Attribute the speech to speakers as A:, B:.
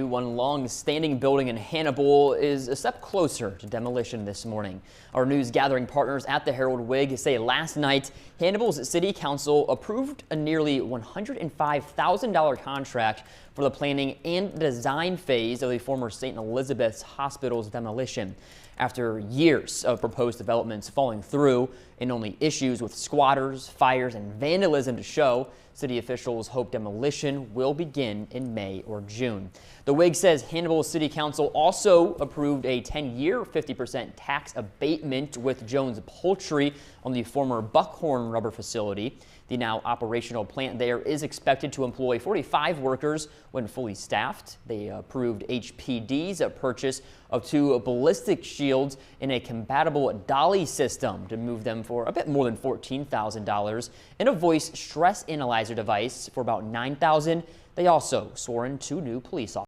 A: One long-standing building in Hannibal is a step closer to demolition this morning. Our news gathering partners at the Herald-Whig say last night Hannibal's City Council approved a nearly $105,000 contract for the planning and design phase of the former St. Elizabeth's Hospital's demolition. After years of proposed developments falling through and only issues with squatters, fires, and vandalism to show, city officials hope demolition will begin in May or June. The Whig says Hannibal City Council also approved a 10-year 50% tax abatement with Jones Poultry on the former Buckhorn rubber facility. The now operational plant there is expected to employ 45 workers when fully staffed. They approved HPD's purchase of 2 ballistic shields and a compatible dolly system to move them for a bit more than $14,000 and a voice stress analyzer device for about $9,000. They also swore in 2 new police officers.